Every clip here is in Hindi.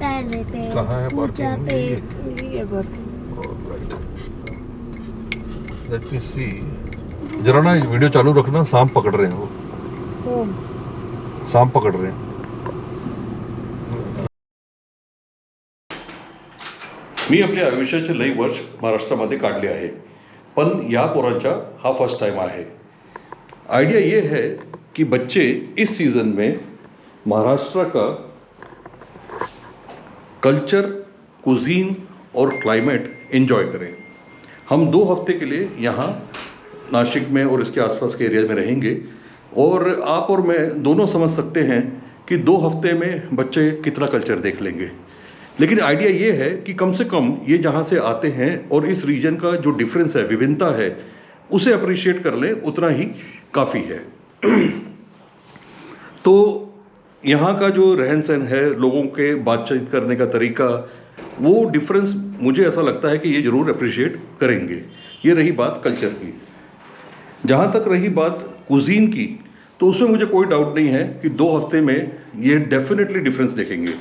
पहले थे। कहाँ है पूजा पार्किंग? पे ये लेट मी सी। जरा ना वीडियो चालू रखना, सांप पकड़ रहे हैं वो, सांप पकड़ रहे हैं। मी आपल्या आयुष्याचे लई वर्ष महाराष्ट्रामध्ये काढले आहे, पण या पोरांचा हा फर्स्ट टाइम आहे। आइडिया ये है कि बच्चे इस सीज़न में महाराष्ट्र का कल्चर, कुजीन और क्लाइमेट एंजॉय करें। हम 2 हफ्ते के लिए यहाँ नासिक में और इसके आसपास के एरिया में रहेंगे, और आप और मैं दोनों समझ सकते हैं कि 2 हफ्ते में बच्चे कितना कल्चर देख लेंगे। लेकिन आइडिया ये है कि कम से कम ये जहाँ से आते हैं और इस रीजन का जो डिफरेंस है, विभिन्नता है, उसे अप्रिशिएट कर लें, उतना ही काफ़ी है। तो यहाँ का जो रहन सहन है, लोगों के बातचीत करने का तरीका, वो डिफरेंस मुझे ऐसा लगता है कि ये ज़रूर अप्रिशिएट करेंगे। ये रही बात कल्चर की। जहाँ तक रही बात कुजीन की, तो उसमें मुझे कोई डाउट नहीं है कि 2 हफ्ते में ये डेफिनेटली डिफरेंस देखेंगे।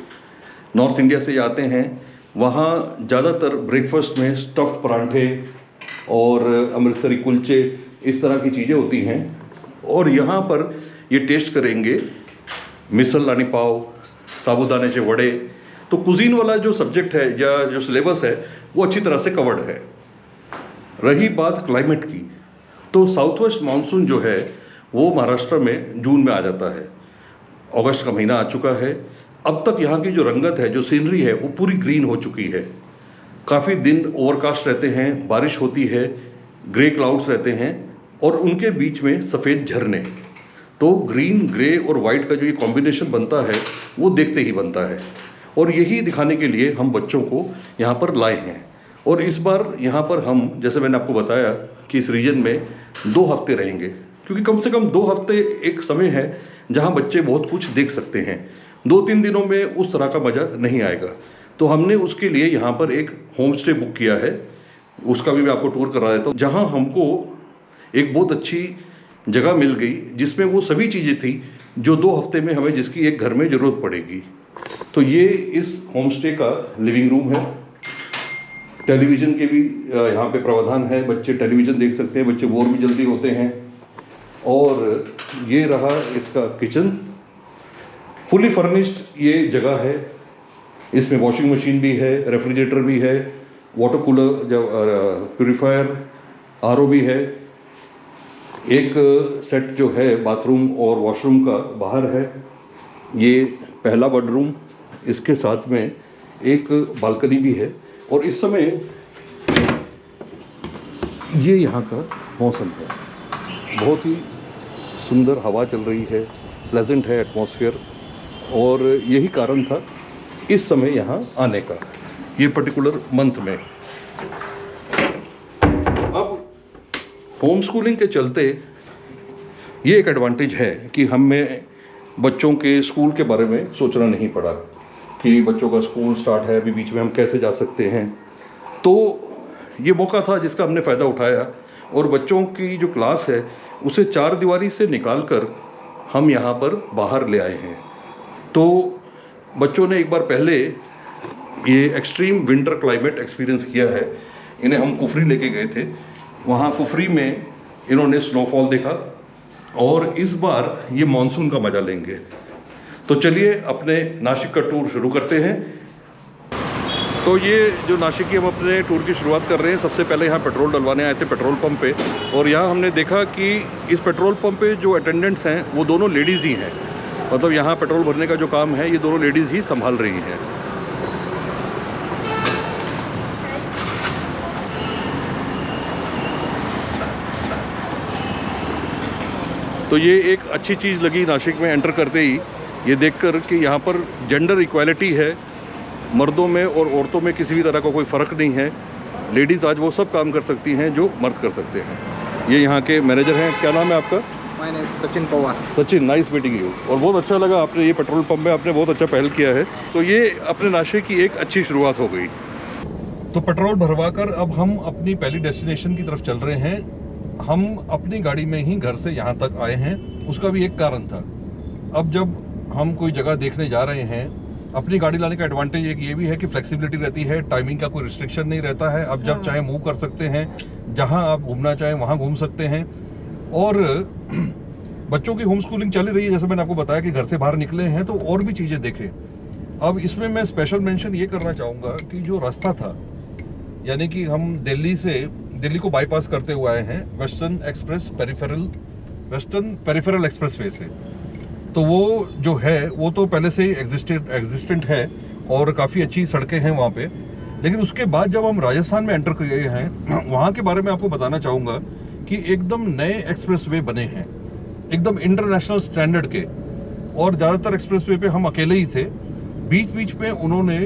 नॉर्थ इंडिया से आते हैं, वहाँ ज़्यादातर ब्रेकफास्ट में स्टफ्ड पराठे और अमृतसरी कुलचे, इस तरह की चीज़ें होती हैं, और यहाँ पर ये टेस्ट करेंगे मिसल लानी पाव, साबूदाने के वड़े। तो कुजीन वाला जो सब्जेक्ट है या जो सिलेबस है, वो अच्छी तरह से कवर्ड है। रही बात क्लाइमेट की, तो साउथ वेस्ट मानसून जो है वो महाराष्ट्र में जून में आ जाता है। अगस्त का महीना आ चुका है। अब तक यहाँ की जो रंगत है, जो सीनरी है, वो पूरी ग्रीन हो चुकी है। काफ़ी दिन ओवरकास्ट रहते हैं, बारिश होती है, ग्रे क्लाउड्स रहते हैं, और उनके बीच में सफ़ेद झरने। तो ग्रीन, ग्रे और वाइट का जो ये कॉम्बिनेशन बनता है, वो देखते ही बनता है। और यही दिखाने के लिए हम बच्चों को यहाँ पर लाए हैं। और इस बार यहाँ पर हम, जैसे मैंने आपको बताया कि इस रीजन में 2 हफ्ते रहेंगे, क्योंकि कम से कम 2 हफ्ते एक समय है जहाँ बच्चे बहुत कुछ देख सकते हैं। 2-3 दिनों में उस तरह का मज़ा नहीं आएगा। तो हमने उसके लिए यहाँ पर एक होम स्टे बुक किया है, उसका भी मैं आपको टूर करा देता हूँ। जहाँ हमको एक बहुत अच्छी जगह मिल गई, जिसमें वो सभी चीज़ें थी जो 2 हफ्ते में हमें जिसकी एक घर में ज़रूरत पड़ेगी। तो ये इस होम स्टे का लिविंग रूम है। टेलीविज़न के भी यहाँ पे प्रावधान है, बच्चे टेलीविज़न देख सकते हैं, बच्चे बोर भी जल्दी होते हैं। और ये रहा इसका किचन, फुली फर्निश्ड ये जगह है। इसमें वॉशिंग मशीन भी है, रेफ्रिजरेटर भी है, वाटर कूलर, प्यूरीफायर, आरओ भी है। एक सेट जो है बाथरूम और वॉशरूम का बाहर है। ये पहला बेडरूम, इसके साथ में एक बालकनी भी है। और इस समय ये यहाँ का मौसम है, बहुत ही सुंदर हवा चल रही है, प्लेजेंट है एटमॉस्फेयर, और यही कारण था इस समय यहाँ आने का, ये पर्टिकुलर मंथ में। अब होम स्कूलिंग के चलते ये एक एडवांटेज है कि हमें बच्चों के स्कूल के बारे में सोचना नहीं पड़ा कि बच्चों का स्कूल स्टार्ट है, अभी बीच में हम कैसे जा सकते हैं। तो ये मौका था जिसका हमने फ़ायदा उठाया, और बच्चों की जो क्लास है उसे 4 दीवारी से निकाल कर हम यहाँ पर बाहर ले आए हैं। तो बच्चों ने एक बार पहले ये एक्सट्रीम विंटर क्लाइमेट एक्सपीरियंस किया है। इन्हें हम कुफरी लेके गए थे, वहाँ कुफरी में इन्होंने स्नोफॉल देखा, और इस बार ये मानसून का मज़ा लेंगे। तो चलिए अपने नासिक का टूर शुरू करते हैं। तो ये जो नासिक की हम अपने टूर की शुरुआत कर रहे हैं, सबसे पहले यहाँ पेट्रोल डलवाने आए थे पेट्रोल पंप पे, और यहाँ हमने देखा कि इस पेट्रोल पंप पे जो अटेंडेंट्स हैं वो दोनों लेडीज़ ही हैं। मतलब यहाँ पेट्रोल भरने का जो काम है ये दोनों लेडीज़ ही संभाल रही हैं। तो ये एक अच्छी चीज़ लगी नासिक में एंटर करते ही, ये देखकर कि यहाँ पर जेंडर इक्वालिटी है, मर्दों में और औरतों में किसी भी तरह का कोई फ़र्क नहीं है। लेडीज़ आज वो सब काम कर सकती हैं जो मर्द कर सकते हैं। ये यहाँ के मैनेजर हैं, क्या नाम है आपका? My name Sachin Pawar. Sachin, nice meeting you. और बहुत अच्छा लगा आपने ये पेट्रोल पंप में आपने बहुत अच्छा पहल किया है। तो ये अपने नासिक की एक अच्छी शुरुआत हो गई। तो पेट्रोल भरवा कर अब हम अपनी पहली डेस्टिनेशन की तरफ चल रहे हैं। हम अपनी गाड़ी में ही घर से यहाँ तक आए हैं, उसका भी एक कारण था। अब जब हम कोई जगह देखने जा रहे हैं अपनी गाड़ी लाने का एडवांटेज एक ये भी है कि फ्लेक्सिबिलिटी रहती है, टाइमिंग का कोई रिस्ट्रिक्शन नहीं रहता है, आप जब चाहे मूव कर सकते हैं, जहां आप घूमना चाहें वहां घूम सकते हैं। और बच्चों की होम स्कूलिंग चल रही है, जैसे मैंने आपको बताया कि घर से बाहर निकले हैं तो और भी चीज़ें देखें। अब इसमें मैं स्पेशल मेंशन ये करना चाहूँगा कि जो रास्ता था, यानी कि हम दिल्ली को बाईपास करते हुए आए हैं वेस्टर्न पेरिफेरल एक्सप्रेसवे से, तो वो जो है वो तो पहले से ही एग्जिस्टेंट है और काफ़ी अच्छी सड़कें हैं वहाँ पे। लेकिन उसके बाद जब हम राजस्थान में एंटर किए हैं, वहाँ के बारे में आपको बताना चाहूँगा कि एकदम नए एक्सप्रेसवे बने हैं, एकदम इंटरनेशनल स्टैंडर्ड के। और ज़्यादातर एक्सप्रेसवे पे हम अकेले ही थे, बीच बीच में उन्होंने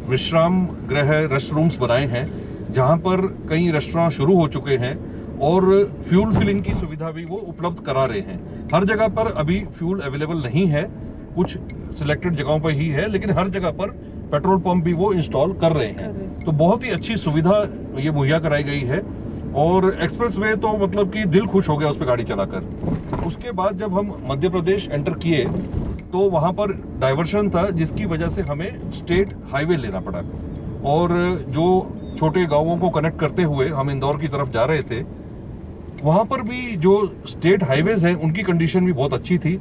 विश्राम गृह रेस्टरूम्स बनाए हैं जहाँ पर कई रेस्टोरेंट शुरू हो चुके हैं और फ्यूल फिलिंग की सुविधा भी वो उपलब्ध करा रहे हैं। हर जगह पर अभी फ्यूल अवेलेबल नहीं है, कुछ सिलेक्टेड जगहों पर ही है, लेकिन हर जगह पर पेट्रोल पंप भी वो इंस्टॉल कर रहे हैं। तो बहुत ही अच्छी सुविधा ये मुहैया कराई गई है और एक्सप्रेसवे तो मतलब कि दिल खुश हो गया उस पर गाड़ी चलाकर। उसके बाद जब हम मध्य प्रदेश एंटर किए तो वहाँ पर डाइवर्शन था, जिसकी वजह से हमें स्टेट हाईवे लेना पड़ा और जो छोटे गांवों को कनेक्ट करते हुए हम इंदौर की तरफ जा रहे थे, वहाँ पर भी जो स्टेट हाईवेज हैं उनकी कंडीशन भी बहुत अच्छी थी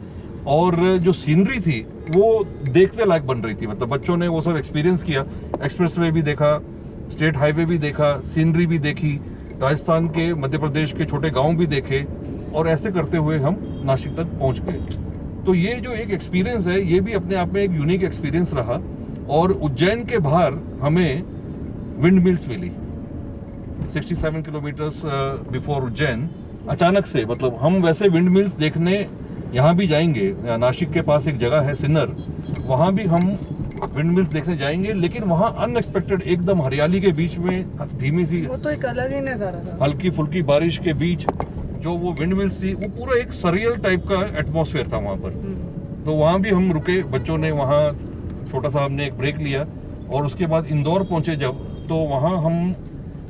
और जो सीनरी थी वो देखने लायक बन रही थी। मतलब बच्चों ने वो सब एक्सपीरियंस किया, एक्सप्रेसवे भी देखा, स्टेट हाईवे भी देखा, सीनरी भी देखी, राजस्थान के मध्य प्रदेश के छोटे गांव भी देखे और ऐसे करते हुए हम नासिक तक पहुंच गए। तो ये जो एक एक्सपीरियंस है ये भी अपने आप में एक यूनिक एक्सपीरियंस रहा। और उज्जैन के बाहर हमें विंड मिल्स मिली 67 किलोमीटर्स बिफोर उज्जैन। अचानक से, मतलब हम वैसे विंड मिल्स देखने यहाँ भी जाएंगे, नासिक के पास एक जगह है सिन्नर, वहाँ भी हम विंड मिल्स देखने जाएंगे, लेकिन वहाँ अनएक्सपेक्टेड एकदम हरियाली के बीच में धीमी सी, वो तो एक अलग ही नजारा था, हल्की फुल्की बारिश के बीच जो वो विंड मिल्स थी, वो पूरा एक सरियल टाइप का एटमॉस्फेयर था वहाँ पर। तो वहाँ भी हम रुके, बच्चों ने वहाँ छोटा सा हमने एक ब्रेक लिया और उसके बाद इंदौर पहुँचे जब, तो वहाँ हम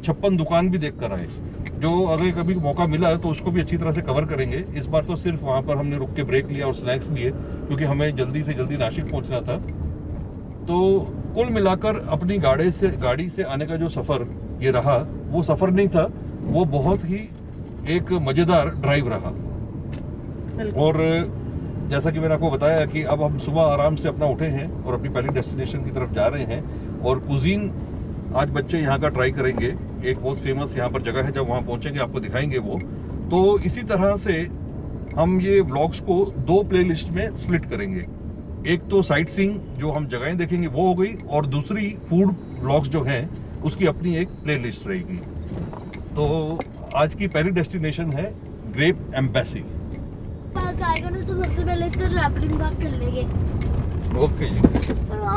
56 दुकान भी देख कर आए, जो अगर कभी मौका मिला तो उसको भी अच्छी तरह से कवर करेंगे। इस बार तो सिर्फ वहाँ पर हमने रुक के ब्रेक लिया और स्नैक्स लिए, क्योंकि हमें जल्दी से जल्दी नासिक पहुँचना था। तो कुल मिलाकर अपनी गाड़ी से आने का जो सफ़र ये रहा, वो सफ़र नहीं था, वो बहुत ही एक मज़ेदार ड्राइव रहा। और जैसा कि मैंने आपको बताया कि अब हम सुबह आराम से अपना उठे हैं और अपनी पहली डेस्टिनेशन की तरफ जा रहे हैं और कुजीन आज बच्चे यहाँ का ट्राई करेंगे। एक बहुत फेमस यहाँ पर जगह है, जब वहाँ पहुँचेंगे आपको दिखाएंगे वो। तो इसी तरह से हम ये व्लॉग्स को 2 प्लेलिस्ट में स्प्लिट करेंगे। एक तो साइट सीइंग जो हम जगहें देखेंगे वो हो गई, और दूसरी फूड व्लॉग्स जो हैं उसकी अपनी एक प्लेलिस्ट रहेगी। तो आज की पहली डेस्टिनेशन है ग्रेप एम्बेसी। तो सबसे पहले इसका ट्रैवलिंग बात कर लेंगे। ओके जी।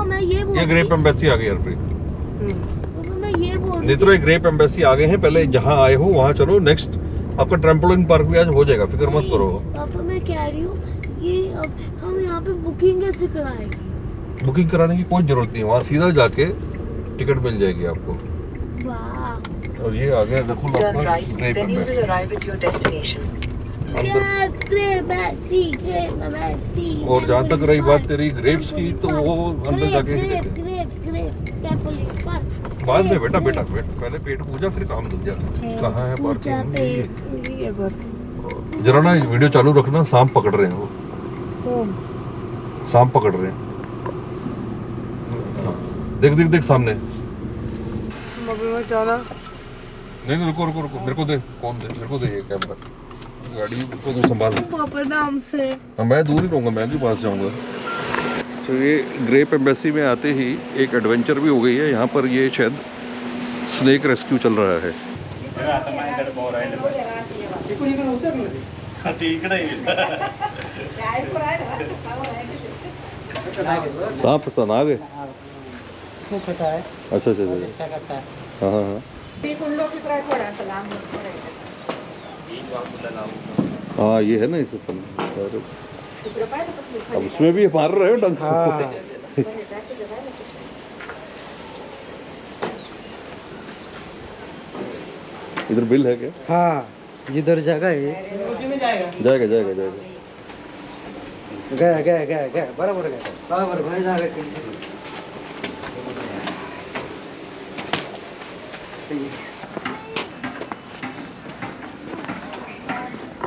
मैं ये ग्रेप एम्बेसी आ गई हरप्रीत। मैं ये बोल रही नेत्रो, ग्रेप एम्बेसी आ गए हैं। पहले जहाँ आए हो वहाँ चलो, नेक्स्ट आपका ट्रैम्पोलिन पार्क भी आज हो जाएगा, फिक्र मत करो। पापा मैं कह रही हूँ कि अब हम यहाँ पे बुकिंग कैसे कराएंगे? बुकिंग कराने की कोई जरूरत नहीं, वहाँ सीधा जाके टिकट मिल जाएगी आपको। वाह, और ये आ गया देखो आपका ग्रेप एम्बेसी। और जहाँ तक रही बात तेरी ग्रेप्स की, तो वो अंदर जाके ही देते हैं। बाद में बेटा पहले पेट पूजा फिर काम दूजा। कहाँ है पार्किंग? जरा ना वीडियो चालू रखना, सांप पकड़ रहे हैं वो, सांप पकड़ रहे हैं। देख सामने। नहीं रुको मेरे को दे, कौन दे? मेरे को दे ये कैमरा, गाड़ी को तो संभाल। पापा नाम से मैं दूर ही रहूँगा, मैं भी पास जाऊँगा। तो ये ग्रेप एम्बेसी में आते ही एक एडवेंचर भी हो गई है यहाँ पर। ये शायद स्नेक रेस्क्यू चल रहा है। सांप आ गए। अच्छा हाँ। हाँ ये है ना इसमें फल। अब उसमें भी मार रहे हो डंक। इधर बिल है क्या? हाँ, इधर जगह है। जाएगा। गया बराबर भाई जागे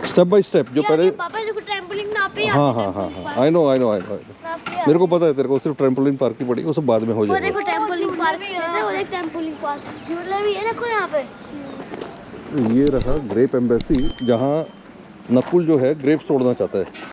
स्टेप बाय स्टेप जो पहले पापा जो ट्रैम्पोलिन ना पे हाँ हाँ हाँ हाँ आई नो मेरे को पता है तेरे को सिर्फ ट्रैम्पोलिन पार्क की पड़ी वो सब बाद में हो वो जाएगा। देखो ट्रैम्पोलिन पार्क है वो देख ट्रैम्पोलिन पार्क मतलब ये देखो यहाँ पे ये रहा ग्रेप एम्बेसी जहाँ नकुल जो है ग्रेप्स तोड़ना चाहता है।